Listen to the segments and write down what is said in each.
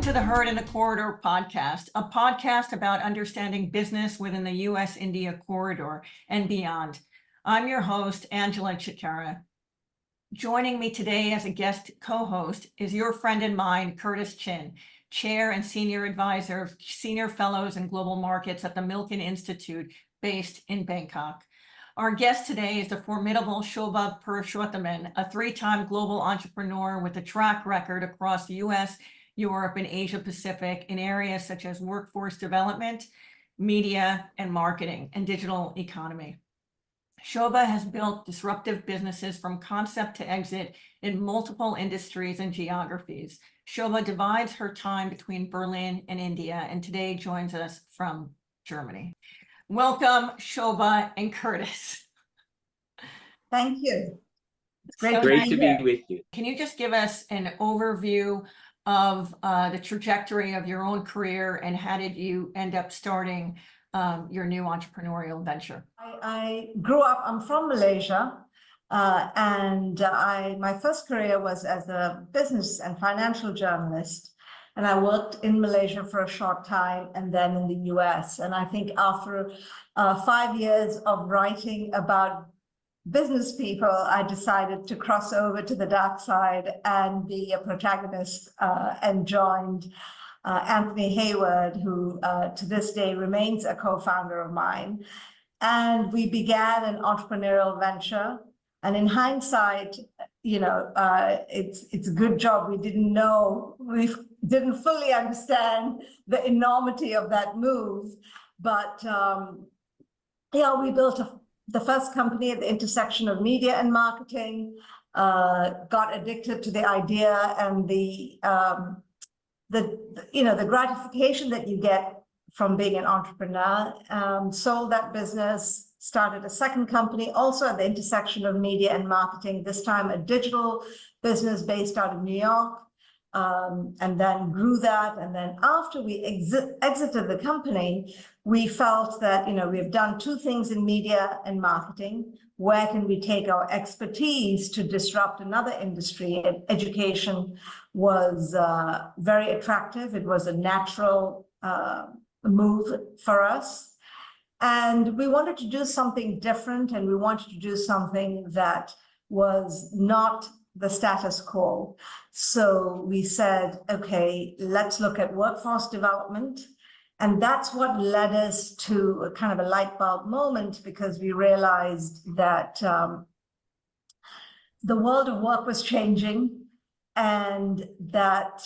to the Herd in the Corridor podcast, a podcast about understanding business within the U.S.-India corridor and beyond. I'm your host, Angela Chikara. Joining me today as a guest co-host is your friend and mine, Curtis Chin, Chair and Senior Advisor of Senior Fellows in Global Markets at the Milken Institute, based in Bangkok. Our guest today is the formidable Shoba Purushothaman, a three-time global entrepreneur with a track record across the U.S., Europe, and Asia Pacific in areas such as workforce development, media and marketing, and digital economy. Shoba has built disruptive businesses from concept to exit in multiple industries and geographies. Shoba divides her time between Berlin and India, and today joins us from Germany. Welcome, Shoba and Curtis. Thank you. It's great to be with you. Can you just give us an overview of the trajectory of your own career and how did you end up starting your new entrepreneurial venture? I grew up, I'm from Malaysia, and my first career was as a business and financial journalist. And I worked in Malaysia for a short time and then in the US. And I think after 5 years of writing about business people, I decided to cross over to the dark side and be a protagonist and joined Anthony Hayward, who to this day remains a co-founder of mine. And we began an entrepreneurial venture. And in hindsight, you know, it's a good job we didn't fully understand the enormity of that move. But yeah, we built the first company at the intersection of media and marketing, got addicted to the idea and the gratification that you get from being an entrepreneur, sold that business, started a second company, also at the intersection of media and marketing, this time a digital business based out of New York, and then grew that. And then after we exited the company, we felt that, you know, we've done two things in media and marketing. Where can we take our expertise to disrupt another industry? And education was very attractive. It was a natural move for us. And we wanted to do something different, and we wanted to do something that was not the status quo. So we said, okay, let's look at workforce development. And that's what led us to a kind of a light bulb moment, because we realized that the world of work was changing, and that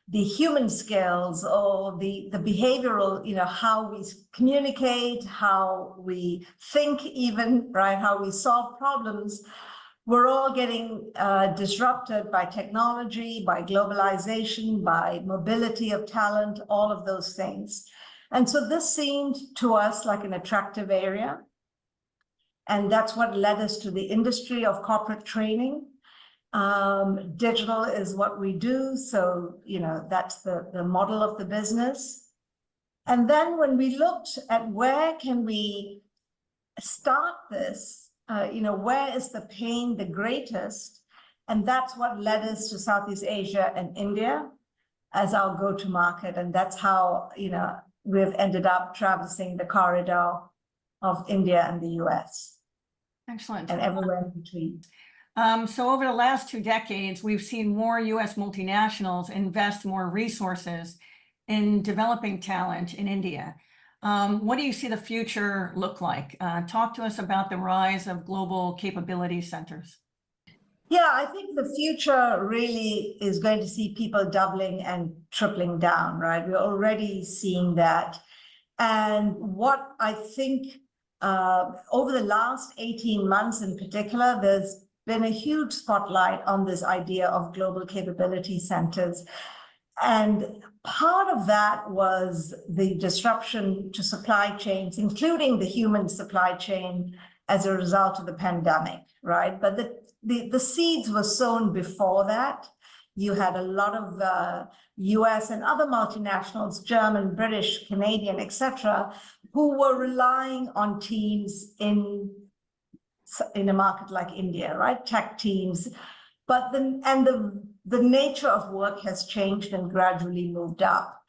the human skills or the behavioral, you know, how we communicate, how we think even, right, how we solve problems, we're all getting disrupted by technology, by globalization, by mobility of talent, all of those things. And so this seemed to us like an attractive area. And that's what led us to the industry of corporate training. Digital is what we do. So, you know, that's the model of the business. And then when we looked at where can we start this, you know, where is the pain the greatest? And that's what led us to Southeast Asia and India as our go-to-market. And that's how, you know, we've ended up traversing the corridor of India and the US. Excellent. And everywhere in between. So over the last 2 decades, we've seen more US multinationals invest more resources in developing talent in India. What do you see the future look like? Talk to us about the rise of global capability centers. Yeah, I think the future really is going to see people doubling and tripling down, right? We're already seeing that. And what I think over the last 18 months in particular, there's been a huge spotlight on this idea of global capability centers. And part of that was the disruption to supply chains, including the human supply chain, as a result of the pandemic, right? But the seeds were sown before that. You had a lot of US and other multinationals, German, British, Canadian, etc., who were relying on teams in a market like India, right? Tech teams. But the the nature of work has changed and gradually moved up.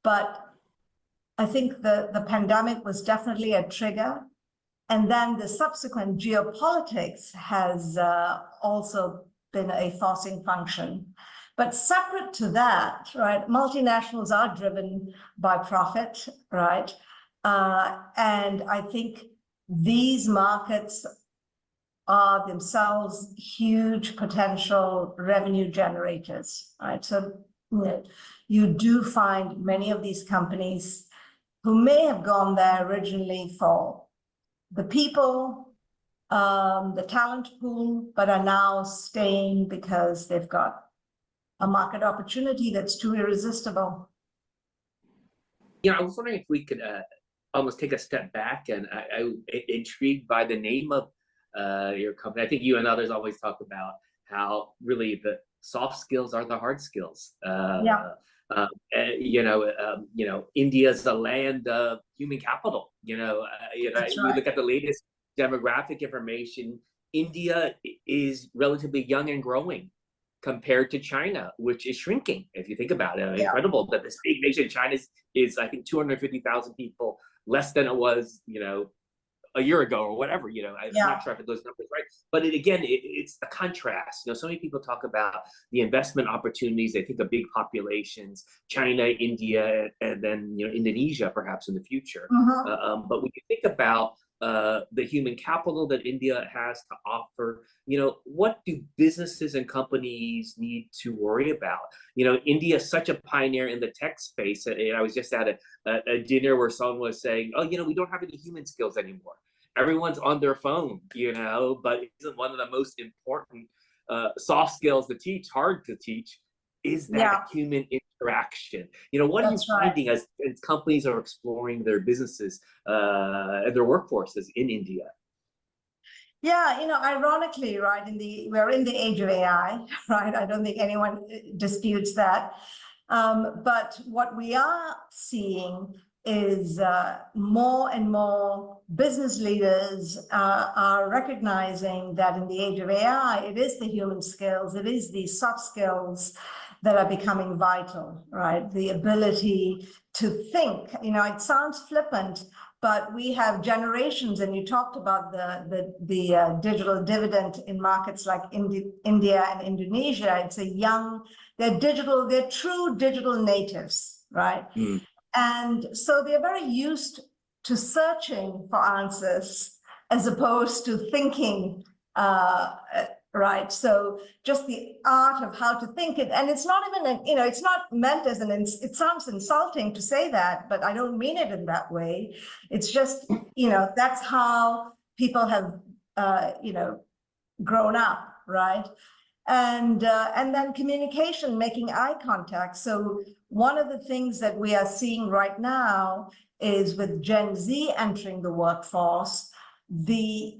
But I think the pandemic was definitely a trigger. And then the subsequent geopolitics has also been a forcing function. But separate to that, right, multinationals are driven by profit, right? And I think these markets are themselves huge potential revenue generators, right? So you do find many of these companies who may have gone there originally for the people, the talent pool, but are now staying because they've got a market opportunity that's too irresistible. I was wondering if we could almost take a step back, and I'm intrigued by the name of your company. I think you and others always talk about how really the soft skills are the hard skills. India is the land of human capital. You look at the latest demographic information. India is relatively young and growing compared to China, which is shrinking. If you think about it, incredible that this big nation, China is I think 250,000 people less than it was, a year ago or whatever. I'm not sure if those numbers right, but it's a contrast. So many people talk about the investment opportunities. They think of big populations, China, India, and then Indonesia perhaps in the future. But when you think about the human capital that India has to offer, what do businesses and companies need to worry about? India is such a pioneer in the tech space. And I was just at a dinner where someone was saying, oh, we don't have any human skills anymore. Everyone's on their phone, but isn't one of the most important soft skills to teach, hard to teach, is that human interaction. What are you finding as companies are exploring their businesses and their workforces in India? Ironically, right, we're in the age of AI, right? I don't think anyone disputes that. But what we are seeing is more and more business leaders are recognizing that in the age of AI, it is the human skills, it is the soft skills that are becoming vital, right? The ability to think, it sounds flippant, but we have generations, and you talked about the digital dividend in markets like India and Indonesia. They're true digital natives, right? And so they're very used to searching for answers as opposed to thinking, right? So just the art of how to think it, and it's not even, it's not meant as it sounds insulting to say that, but I don't mean it in that way. It's just, that's how people have, grown up, right? And then communication, making eye contact. So one of the things that we are seeing right now is with Gen Z entering the workforce, the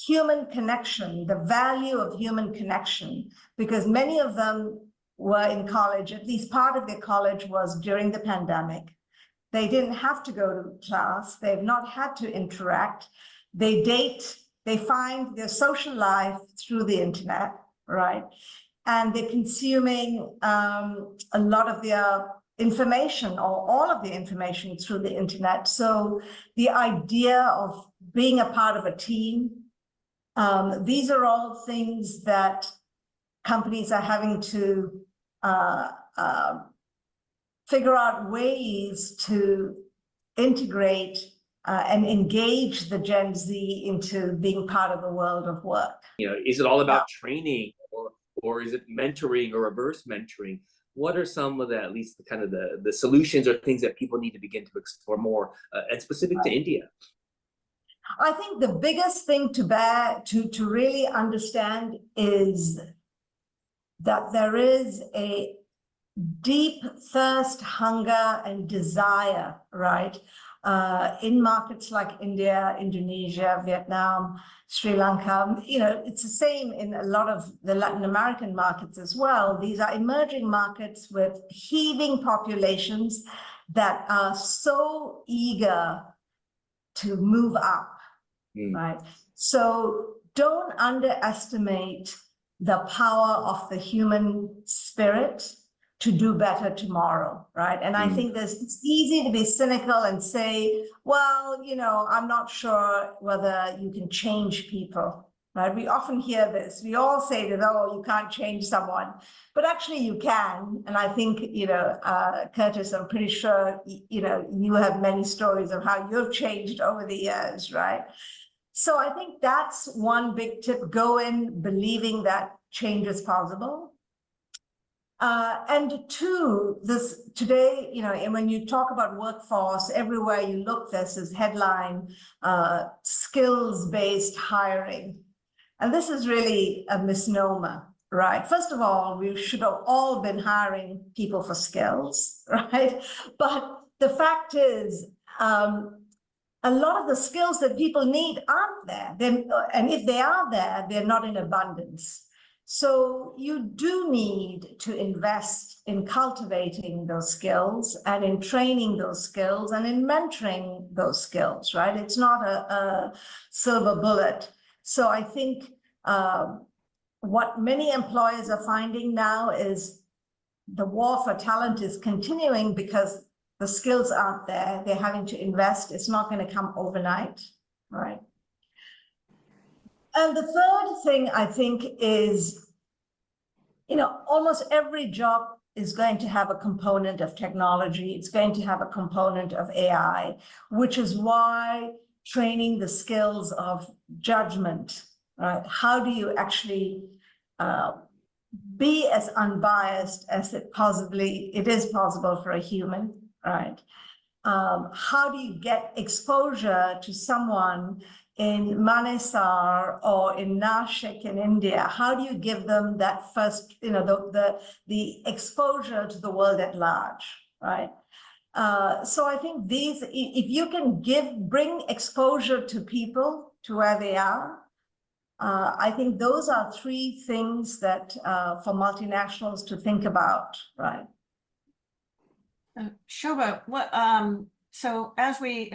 human connection, the value of human connection, because many of them were in college, at least part of their college was during the pandemic. They didn't have to go to class. They've not had to interact. They date, they find their social life through the internet, right? And they're consuming a lot of their information or all of the information through the internet. So the idea of being a part of a team, these are all things that companies are having to figure out ways to integrate and engage the Gen Z into being part of the world of work. Is it all about training, or is it mentoring or reverse mentoring? What are some of at least the kind of the solutions or things that people need to begin to explore more, and specific to India? I think the biggest thing to really understand is that there is a deep thirst, hunger, and desire, right? In markets like India, Indonesia, Vietnam, Sri Lanka, it's the same in a lot of the Latin American markets as well. These are emerging markets with heaving populations that are so eager to move up, right? So don't underestimate the power of the human spirit to do better tomorrow, right? And I think it's easy to be cynical and say, well, you know, I'm not sure whether you can change people, right? We often hear this. We all say that, oh, you can't change someone, but actually you can. And I think, you know, Curtis, I'm pretty sure, you know, you have many stories of how you've changed over the years, right? So I think that's one big tip. Go in believing that change is possible. And two, this today, you know, and when you talk about workforce, everywhere you look, this is headline, skills-based hiring. And this is really a misnomer, right? First of all, we should have all been hiring people for skills, right? But the fact is, a lot of the skills that people need aren't there. And if they are there, they're not in abundance. So you do need to invest in cultivating those skills and in training those skills and in mentoring those skills, right? It's not a silver bullet. So I think what many employers are finding now is the war for talent is continuing because the skills aren't there. They're having to invest. It's not going to come overnight, right? And the third thing I think is, you know, almost every job is going to have a component of technology. It's going to have a component of AI, which is why training the skills of judgment, right? How do you actually be as unbiased as it is possible for a human, right? How do you get exposure to someone in Manesar or in Nashik in India? How do you give them that first, you know, the exposure to the world at large, right? So I think these, if you can bring exposure to people to where they are, I think those are three things that for multinationals to think about, right? Shoba, so as we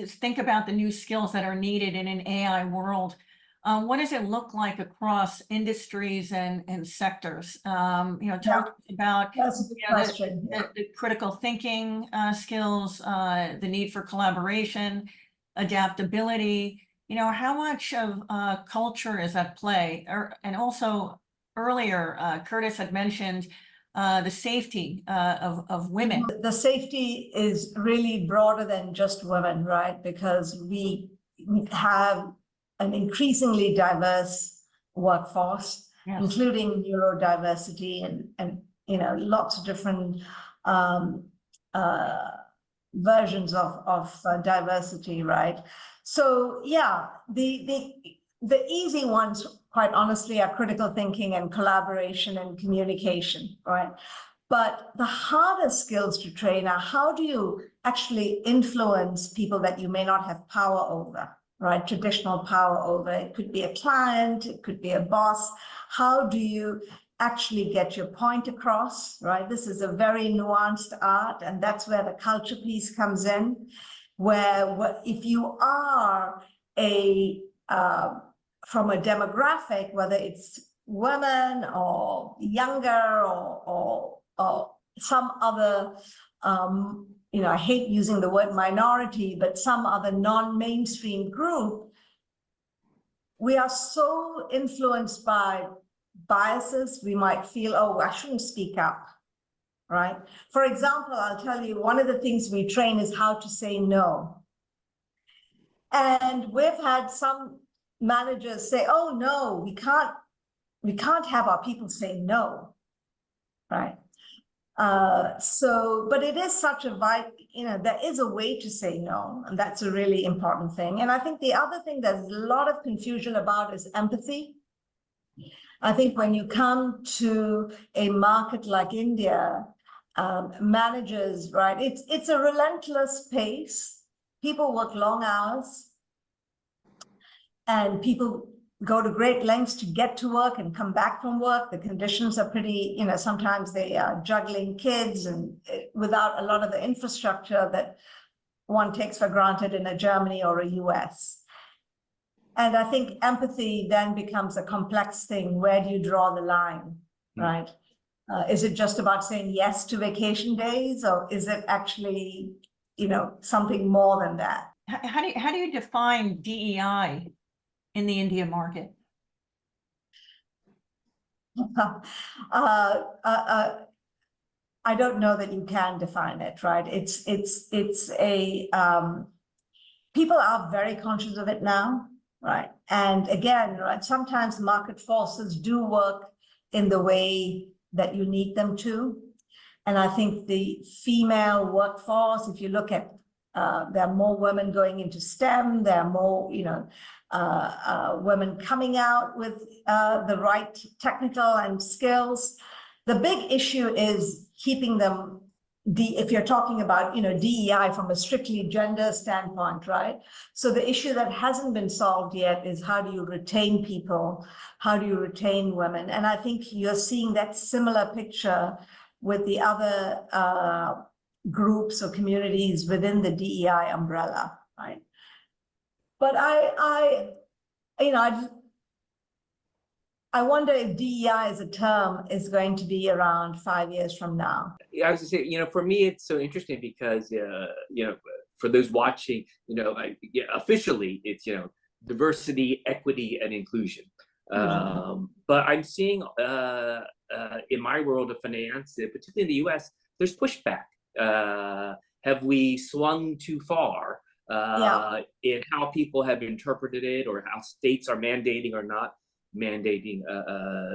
think about the new skills that are needed in an AI world, what does it look like across industries and sectors? You know, talk about the critical thinking skills, the need for collaboration, adaptability. You know, how much of culture is at play? And also earlier, Curtis had mentioned the safety of women. The safety is really broader than just women, right? Because we have an increasingly diverse workforce, yes, including neurodiversity and you know, lots of different versions of diversity, right? So yeah, the easy ones, quite honestly, are critical thinking and collaboration and communication, right? But the harder skills to train are how do you actually influence people that you may not have power over, right? Traditional power over. It could be a client, it could be a boss. How do you actually get your point across, right? This is a very nuanced art, and that's where the culture piece comes in, where if you are from a demographic, whether it's women or younger or some other, you know, I hate using the word minority, but some other non-mainstream group, we are so influenced by biases, we might feel, oh, I shouldn't speak up, right? For example, I'll tell you, one of the things we train is how to say no. And we've had some managers say, oh, no, we can't have our people say no, right? But it is such a vibe, you know, there is a way to say no, and that's a really important thing. And I think the other thing there's a lot of confusion about is empathy. I think when you come to a market like India, managers, right, it's a relentless pace. People work long hours, and people go to great lengths to get to work and come back from work. The conditions are pretty, you know, sometimes they are juggling kids and without a lot of the infrastructure that one takes for granted in a Germany or a US. And I think empathy then becomes a complex thing. Where do you draw the line, right? Is it just about saying yes to vacation days, or is it actually, something more than that? How do you define DEI in the India market? I don't know that you can define it, right? People are very conscious of it now, right? And again, right, sometimes market forces do work in the way that you need them to. And I think the female workforce, if you look at, there are more women going into STEM, there are more, women coming out with the right technical and skills. The big issue is keeping them, if you're talking about, DEI from a strictly gender standpoint, right? So the issue that hasn't been solved yet is how do you retain people? How do you retain women? And I think you're seeing that similar picture with the other groups or communities within the DEI umbrella, right? But I wonder if DEI as a term is going to be around 5 years from now. Yeah, I was gonna say, for me, it's so interesting because, for those watching, officially it's, diversity, equity, and inclusion. But I'm seeing in my world of finance, particularly in the US, there's pushback. Have we swung too far in how people have interpreted it, or how states are mandating or not mandating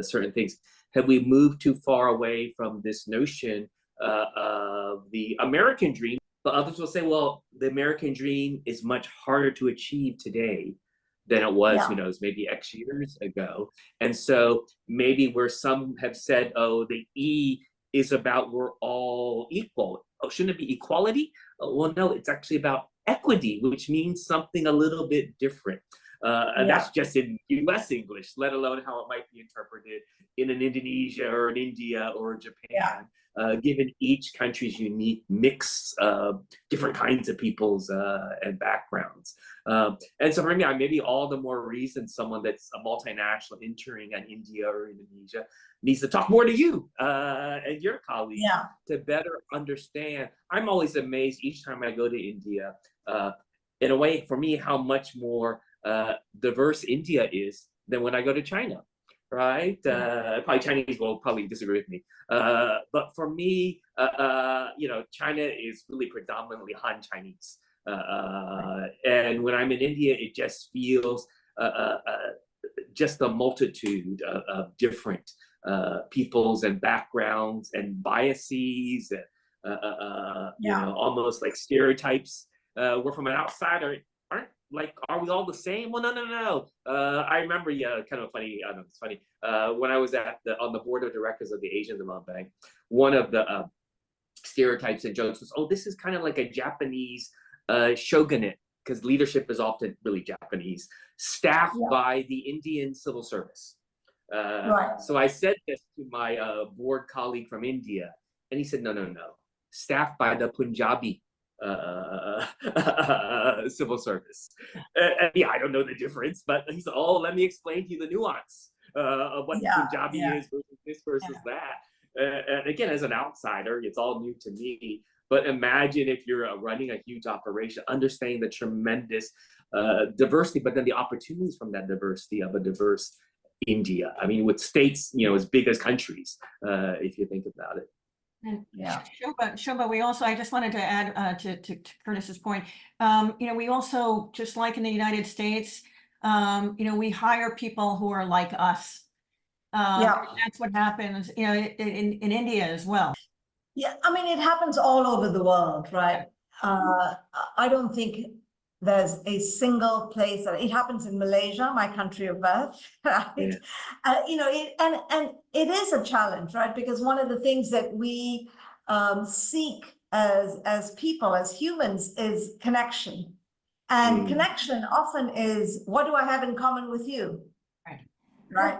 certain things? Have we moved too far away from this notion of the American dream? But others will say, well, the American dream is much harder to achieve today than it was, who knows, maybe X years ago. And so maybe where some have said, oh, the E is about we're all equal. Oh, shouldn't it be equality? Well, no, it's actually about equity, which means something a little bit different. And that's just in US English, let alone how it might be interpreted in an Indonesia or an India or Japan, given each country's unique mix of different kinds of peoples and backgrounds. And so for me, maybe all the more reason someone that's a multinational entering an India or Indonesia needs to talk more to you and your colleagues to better understand. I'm always amazed each time I go to India, in a way, for me, how much more diverse India is than when I go to China, right? Probably Chinese will probably disagree with me. But for me, China is really predominantly Han Chinese. And when I'm in India, it just feels just a multitude of different peoples and backgrounds and biases, and almost like stereotypes. We're from an outsider. Are we all the same? Well, no. I remember, kind of funny. I don't know, it's funny. When I was on the board of directors of the Asian Development Bank, one of the stereotypes and jokes was, oh, this is kind of like a Japanese shogunate, because leadership is often really Japanese, staffed by the Indian civil service. So I said this to my board colleague from India, and he said, no, staffed by the Punjabi civil service. I don't know the difference, but he said, oh, let me explain to you the nuance of what Punjabi is versus this versus that. And again, as an outsider, it's all new to me. But imagine if you're running a huge operation, understanding the tremendous diversity, but then the opportunities from that diversity of a diverse India. I mean, with states, as big as countries, if you think about it. And Shoba, we also, I just wanted to add to Curtis's point, we also, just like in the United States, we hire people who are like us. That's what happens, in India as well. Yeah, I mean, it happens all over the world, right? I don't think there's a single place that it happens in Malaysia, my country of birth, right? And it is a challenge, right? Because one of the things that we seek as people, as humans, is connection. And connection often is, what do I have in common with you? Right?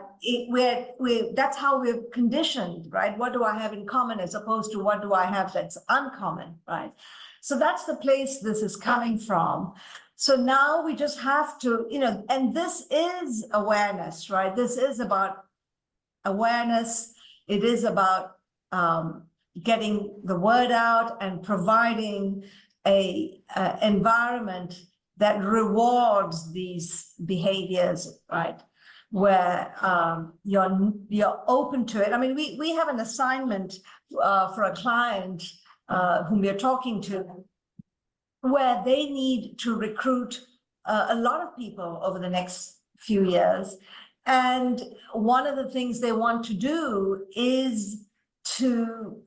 that's how we're conditioned, right? What do I have in common as opposed to what do I have that's uncommon, right? So that's the place this is coming from. So now we just have to, and this is awareness, right? This is about awareness. It is about getting the word out and providing a environment that rewards these behaviors, right? Where you're open to it. I mean, we have an assignment for a client whom we're talking to, where they need to recruit a lot of people over the next few years. And one of the things they want to do is to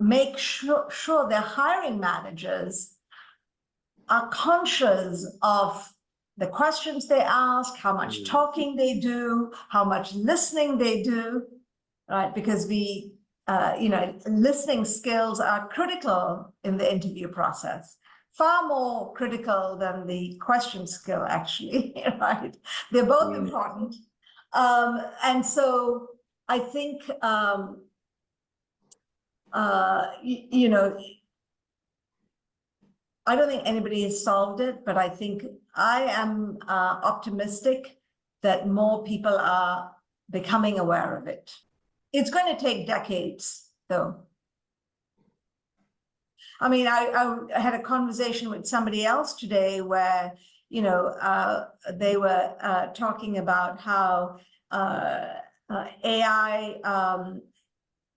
make sure their hiring managers are conscious of the questions they ask, how much talking they do, how much listening they do, right? Because listening skills are critical in the interview process, far more critical than the question skill, actually, right? They're both important. And so I think, I don't think anybody has solved it, but I think I am optimistic that more people are becoming aware of it. It's going to take decades, though. I mean, I had a conversation with somebody else today where, they were talking about how AI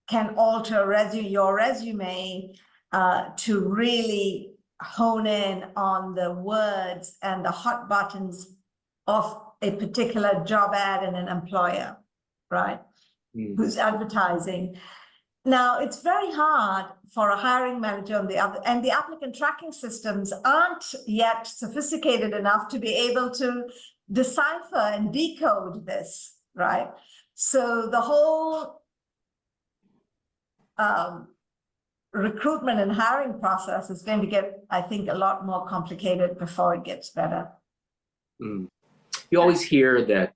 can alter your resume to really hone in on the words and the hot buttons of a particular job ad in an employer, right? Who's advertising. Now, it's very hard for a hiring manager on the other, and the applicant tracking systems aren't yet sophisticated enough to be able to decipher and decode this, right? So the whole recruitment and hiring process is going to get, I think, a lot more complicated before it gets better. You always hear that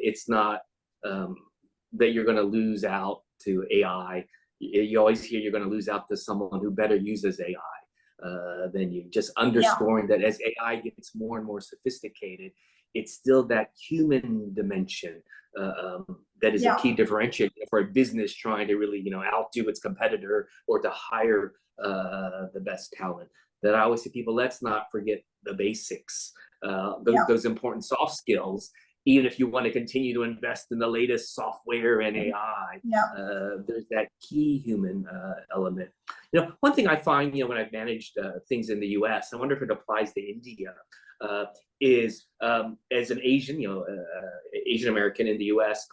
it's not that you're going to lose out to AI. You always hear you're going to lose out to someone who better uses AI than you. Just underscoring that as AI gets more and more sophisticated, it's still that human dimension that is a key differentiator for a business trying to really, outdo its competitor or to hire the best talent. That I always say, people, let's not forget the basics, those important soft skills. Even if you want to continue to invest in the latest software and AI, there's that key human element. One thing I find, when I've managed things in the U.S., I wonder if it applies to India, is as an Asian, Asian American in the U.S.,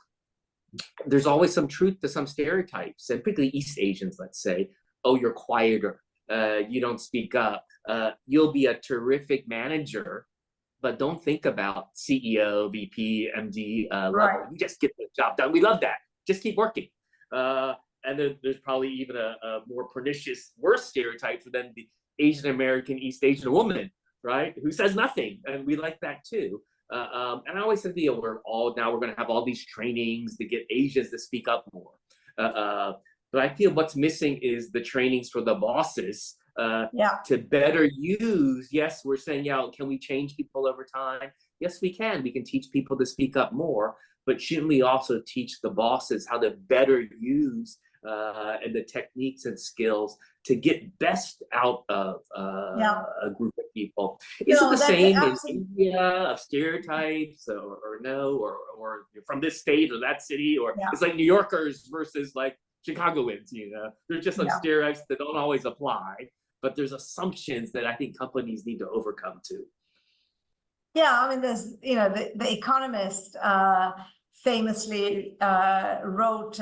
there's always some truth to some stereotypes, and particularly East Asians, let's say, oh, you're quieter, you don't speak up, you'll be a terrific manager, but don't think about CEO, VP, MD level. You just get the job done. We love that. Just keep working. And then there's probably even a more pernicious, worse stereotype for them, the Asian American, East Asian woman, right? Who says nothing. And we like that too. And I always said, we're going to have all these trainings to get Asians to speak up more. But I feel what's missing is the trainings for the bosses to better use. Yes, we're saying, can we change people over time? Yes, we can. We can teach people to speak up more, but shouldn't we also teach the bosses how to better use and the techniques and skills to get best out of a group of people? Is it the same in India, of stereotypes or no, or from this state or that city, or it's like New Yorkers versus like Chicagoans, there's just some stereotypes that don't always apply, but there's assumptions that I think companies need to overcome too. Yeah, I mean, there's, the Economist famously wrote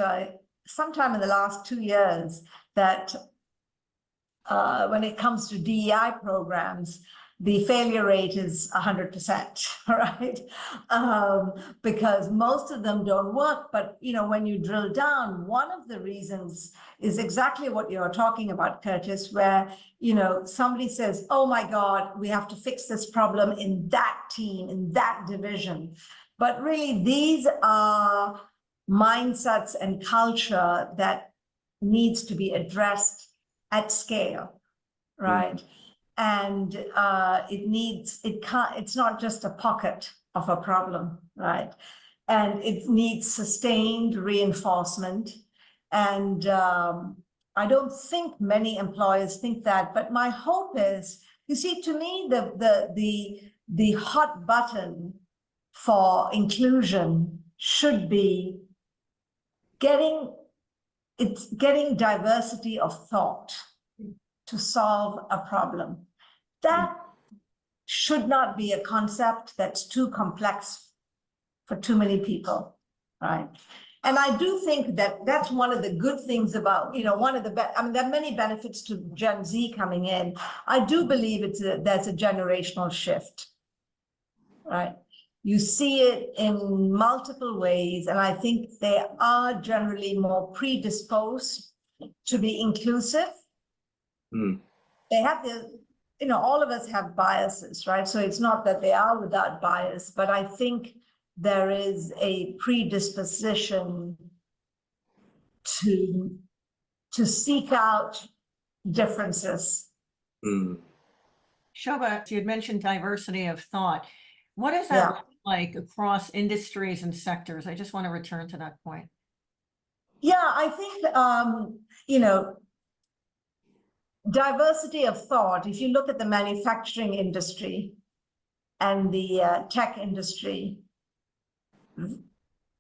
sometime in the last 2 years that when it comes to DEI programs, the failure rate is 100%, right? Because most of them don't work. But, when you drill down, one of the reasons is exactly what you're talking about, Curtis, where, somebody says, oh my God, we have to fix this problem in that team, in that division. But really, these are mindsets and culture that needs to be addressed at scale, right? And it's not just a pocket of a problem, right? And it needs sustained reinforcement. And I don't think many employers think that, but my hope is, you see, to me, the hot button for inclusion should be getting diversity of thought to solve a problem. That should not be a concept that's too complex for too many people, right? And I do think that that's one of the good things about, one of the, I mean, there are many benefits to Gen Z coming in. I do believe there's a generational shift, right? You see it in multiple ways, and I think they are generally more predisposed to be inclusive. They have all of us have biases, right? So it's not that they are without bias, but I think there is a predisposition to seek out differences. Shoba, you had mentioned diversity of thought. What does that look like across industries and sectors? I just want to return to that point. Yeah, I think, diversity of thought, if you look at the manufacturing industry and the tech industry,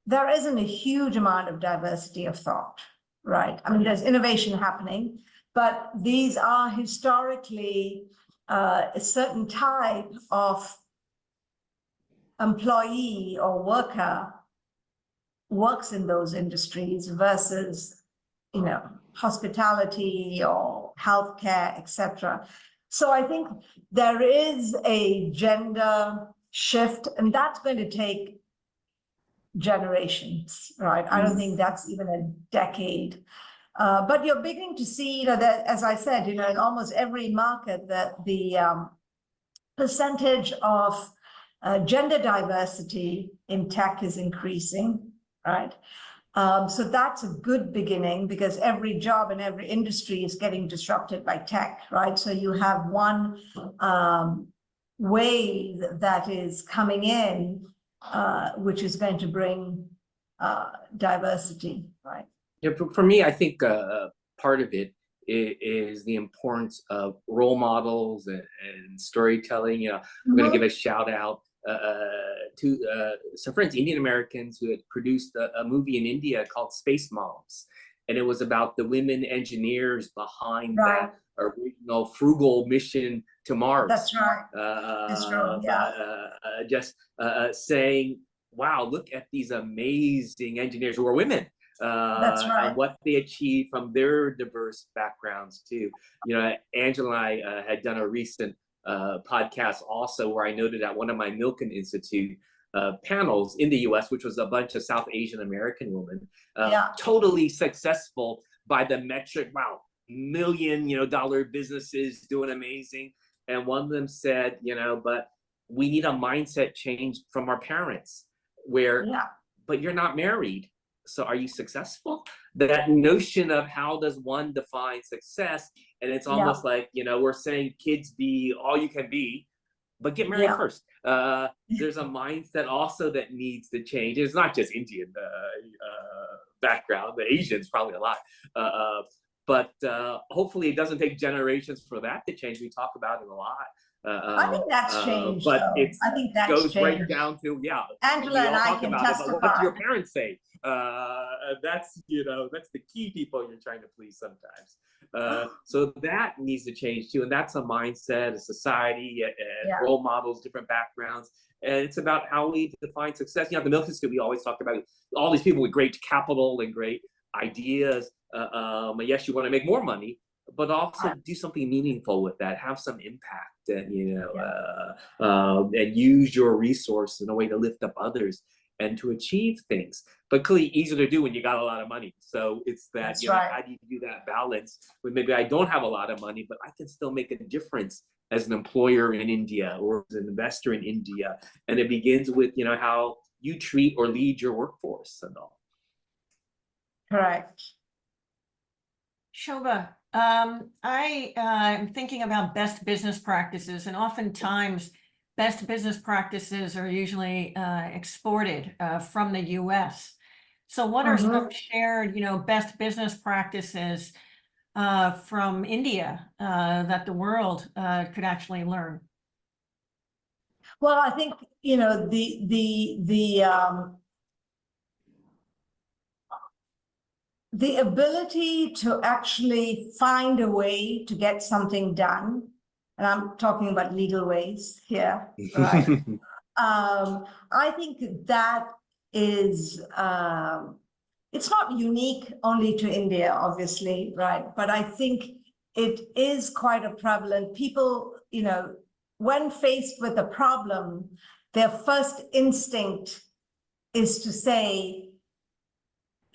there isn't a huge amount of diversity of thought, right? I mean, there's innovation happening, but these are historically a certain type of employee or worker works in those industries versus, hospitality or healthcare, etc. So I think there is a gender shift, and that's going to take generations, right? I don't think that's even a decade. But you're beginning to see, that, as I said, in almost every market, that the percentage of gender diversity in tech is increasing, right? So that's a good beginning, because every job in every industry is getting disrupted by tech, right? So you have one wave that is coming in, which is going to bring diversity, right? Yeah, for me, I think part of it is the importance of role models and storytelling. I'm going to give a shout out to some friends, Indian Americans, who had produced a movie in India called Space Moms. And it was about the women engineers behind that original frugal mission to Mars. That's right. That's true. Yeah. Just saying, wow, look at these amazing engineers who are women. That's right. And what they achieved from their diverse backgrounds too. Angela and I had done a recent podcast also, where I noted at one of my Milken Institute panels in the US, which was a bunch of South Asian American women, totally successful by the metric, wow, $1 million dollar businesses doing amazing. And one of them said, but we need a mindset change from our parents, where, but you're not married, so are you successful? That notion of how does one define success? And it's almost like, we're saying kids be all you can be, but get married first. There's a mindset also that needs to change. It's not just Indian background, the Asians probably a lot. But hopefully it doesn't take generations for that to change. We talk about it a lot. I think that's changed. But I think that's goes changed. right down to Angela and I can testify. But what do your parents say? That's that's the key people you're trying to please sometimes. So that needs to change too, and that's a mindset, a society, and role models, different backgrounds, and it's about how we define success. At the Milken Institute, we always talk about all these people with great capital and great ideas. Yes, you want to make more money, but also do something meaningful with that, have some impact, and and use your resource in a way to lift up others and to achieve things. But clearly easier to do when you got a lot of money. So it's that, how do you do that balance when maybe I don't have a lot of money, but I can still make a difference as an employer in India or as an investor in India. And it begins with, how you treat or lead your workforce and all. Correct. Shoba, I am thinking about best business practices, and oftentimes best business practices are usually exported from the US. So what are some shared, best business practices from India that the world could actually learn? Well, I think, the ability to actually find a way to get something done, and I'm talking about legal ways here, right? I think that is, it's not unique only to India, obviously, right? But I think it is quite a prevalent. People, when faced with a problem, their first instinct is to say,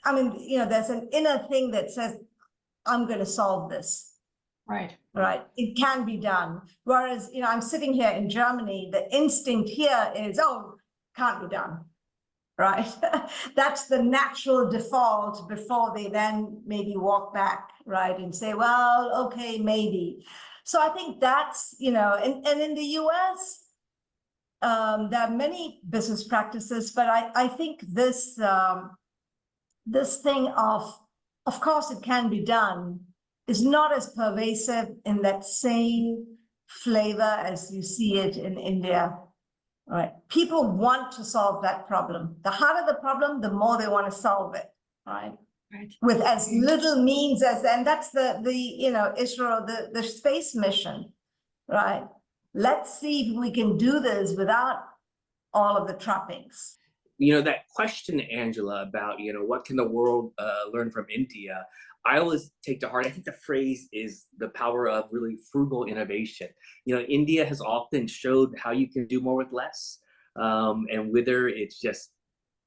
there's an inner thing that says, I'm going to solve this. Right. Right. It can be done. Whereas, I'm sitting here in Germany, the instinct here is, oh, can't be done. Right. That's the natural default before they then maybe walk back, right, and say, well, okay, maybe. So I think that's, and in the US, there are many business practices, but I think this thing of course it can be done, is not as pervasive in that same flavor as you see it in India. Right. People want to solve that problem. The harder the problem, the more they want to solve it. Right. Right. With as little means as, and that's the ISRO, the space mission. Right. Let's see if we can do this without all of the trappings. That question, Angela, about, what can the world learn from India? I always take to heart, I think the phrase is the power of really frugal innovation. India has often showed how you can do more with less. And whether it's just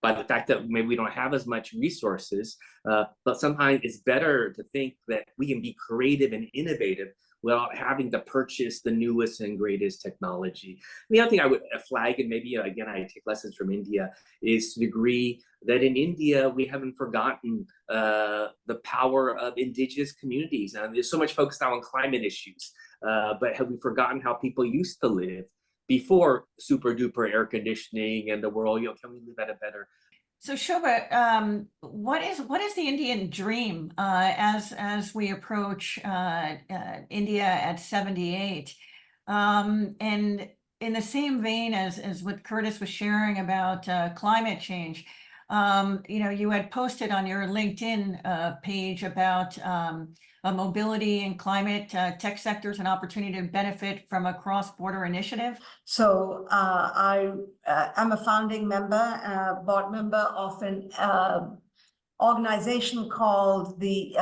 by the fact that maybe we don't have as much resources, but sometimes it's better to think that we can be creative and innovative without having to purchase the newest and greatest technology. The other thing I would flag, and maybe again I take lessons from India, is to the degree that in India we haven't forgotten the power of indigenous communities. And there's so much focus now on climate issues, but have we forgotten how people used to live before super duper air conditioning and the world? Can we live at a better? So Shoba, what is the Indian dream as we approach India at 78? And in the same vein as what Curtis was sharing about climate change, you had posted on your LinkedIn page about mobility and climate tech sectors, an opportunity to benefit from a cross-border initiative. So I am a founding member, board member of an organization called the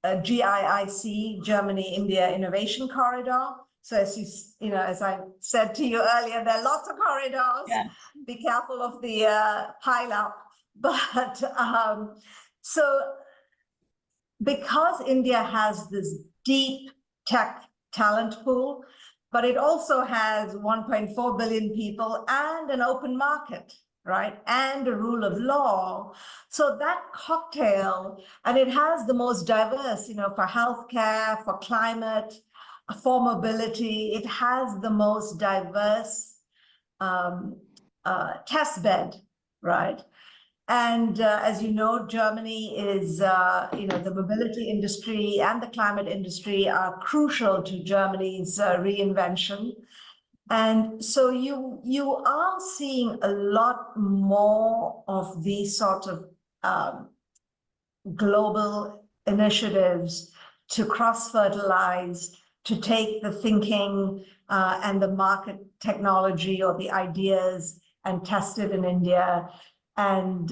GIIC, Germany India Innovation Corridor. So as I said to you earlier, there are lots of corridors. Yeah. Be careful of the pile up. But so because India has this deep tech talent pool, but it also has 1.4 billion people and an open market, right? And a rule of law. So that cocktail, and it has the most diverse, for healthcare, for climate, for mobility, it has the most diverse test bed, right? And as you know, Germany is, the mobility industry and the climate industry are crucial to Germany's reinvention. And so you are seeing a lot more of these sort of global initiatives to cross-fertilize, to take the thinking and the market technology or the ideas and test it in India, and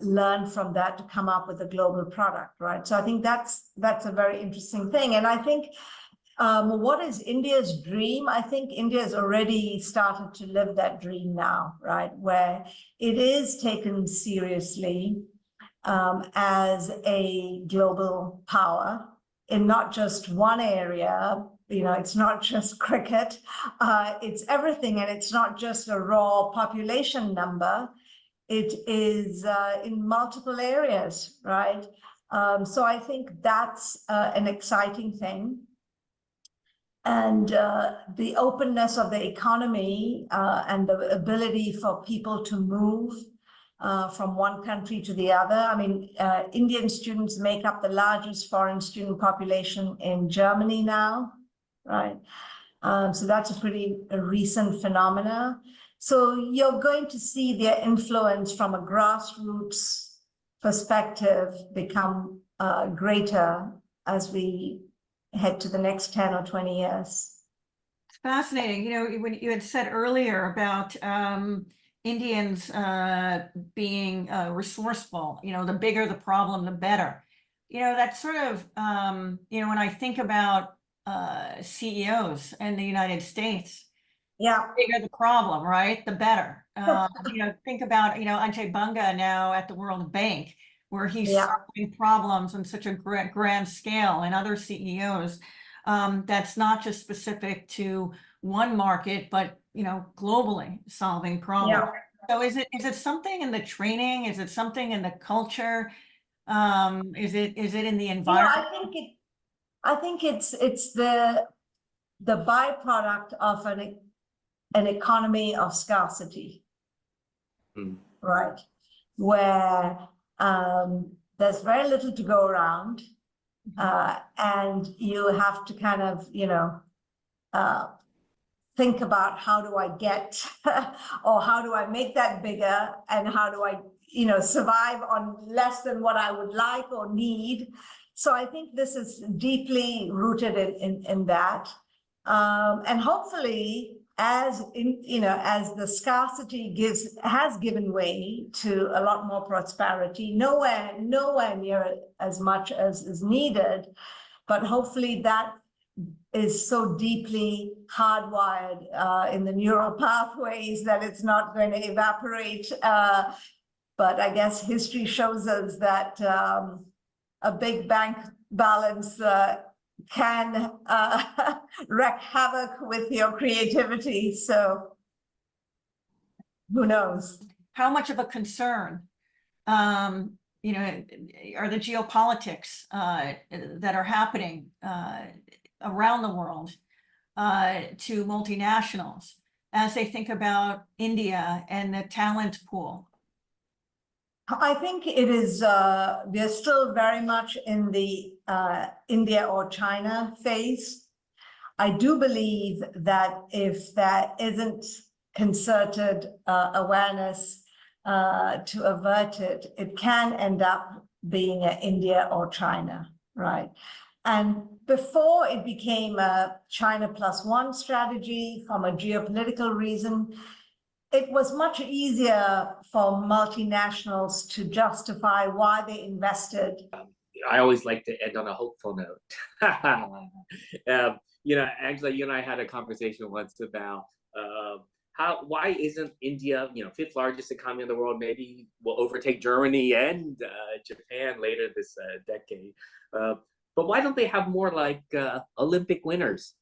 learn from that to come up with a global product, right? So I think that's a very interesting thing. And I think what is India's dream? I think India has already started to live that dream now, right? Where it is taken seriously as a global power in not just one area, it's not just cricket, it's everything, and it's not just a raw population number. It is in multiple areas, right? So I think that's an exciting thing. And the openness of the economy and the ability for people to move from one country to the other. I mean, Indian students make up the largest foreign student population in Germany now, right? So that's a pretty recent phenomena. So you're going to see their influence from a grassroots perspective become greater as we head to the next 10 or 20 years. It's fascinating. When you had said earlier about Indians being resourceful, the bigger the problem, the better. That's sort of, when I think about CEOs in the United States, Yeah. the bigger the problem, right? The better. Think about, Ajay Banga now at the World Bank, where he's solving problems on such a grand scale, and other CEOs. That's not just specific to one market, but globally solving problems. So is it something in the training? Is it something in the culture? Is it in the environment? I think it's the byproduct of an economy of scarcity, right? Where there's very little to go around, and you have to kind of, think about how do I get, or how do I make that bigger, and how do I, survive on less than what I would like or need. So I think this is deeply rooted in that, and hopefully, as the scarcity has given way to a lot more prosperity, nowhere near as much as is needed, but hopefully that is so deeply hardwired in the neural pathways that it's not going to evaporate. But I guess history shows us that a big bank balance can wreak havoc with your creativity. So who knows? How much of a concern, are the geopolitics that are happening around the world to multinationals as they think about India and the talent pool? I think it is, we're still very much in the India or China phase. I do believe that if there isn't concerted awareness to avert it, it can end up being an India or China, right? And before it became a China +1 strategy from a geopolitical reason, it was much easier for multinationals to justify why they invested. I always like to end on a hopeful note. Angela, you and I had a conversation once about why isn't India, 5th largest economy in the world, maybe will overtake Germany and Japan later this decade. But why don't they have more like Olympic winners?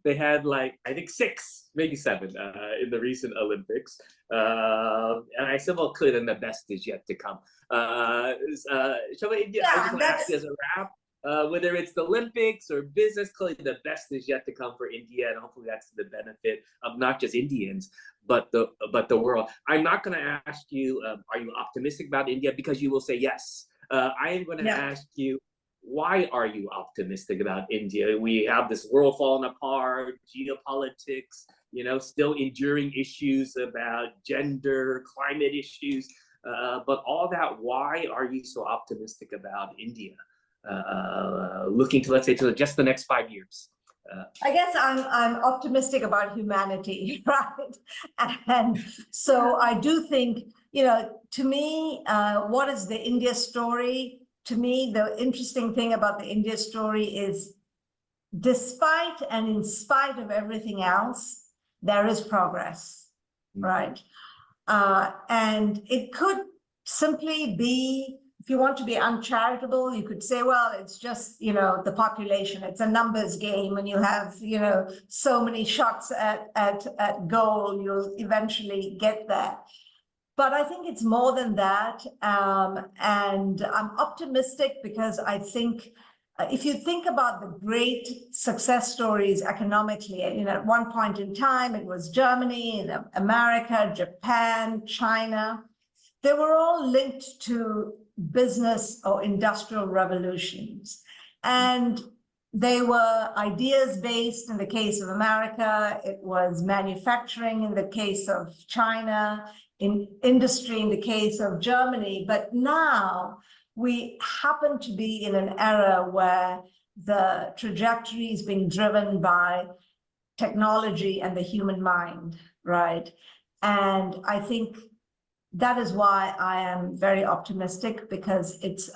They had I think 6, maybe 7 in the recent Olympics. And I said, well, could, and the best is yet to come. I just want to ask you as a wrap, whether it's the Olympics or business, clearly the best is yet to come for India, and hopefully that's to the benefit of not just Indians, but the world. I'm not going to ask you, are you optimistic about India? Because you will say yes. I am going to ask you, why are you optimistic about India? We have this world falling apart, geopolitics, still enduring issues about gender, climate issues, but all that, why are you so optimistic about India? Looking to, let's say, to just the next 5 years. I guess I'm optimistic about humanity, right? And so I do think, to me, what is the India story? To me, the interesting thing about the India story is, despite and in spite of everything else, there is progress, right? And it could simply be if you want to be uncharitable, you could say, well, it's just, the population, it's a numbers game, and you have, so many shots at goal, you'll eventually get there. But I think it's more than that. And I'm optimistic because I think if you think about the great success stories economically, at one point in time, it was Germany, America, Japan, China. They were all linked to business or industrial revolutions. And they were ideas based in the case of America. It was manufacturing in the case of China, in industry in the case of Germany. But now we happen to be in an era where the trajectory is being driven by technology and the human mind, right? And I think that is why I am very optimistic, because it's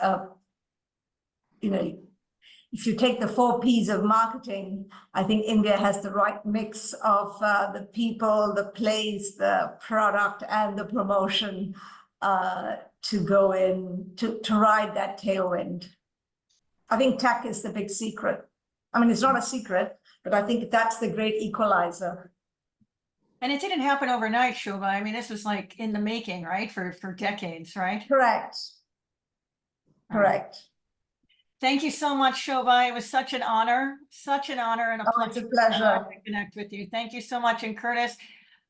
if you take the 4 Ps of marketing, I think India has the right mix of the people, the place, the product, and the promotion to go in, to ride that tailwind. I think tech is the big secret. I mean, it's not a secret, but I think that's the great equalizer. And it didn't happen overnight, Shoba. I mean, this was like in the making, right? For decades, right? Correct. Correct. Thank you so much, Shoba. It was such an honor and a It's a pleasure to connect with you. Thank you so much. And Curtis,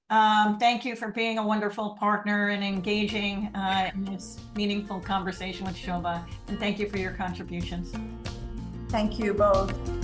thank you for being a wonderful partner and engaging in this meaningful conversation with Shoba. And thank you for your contributions. Thank you both.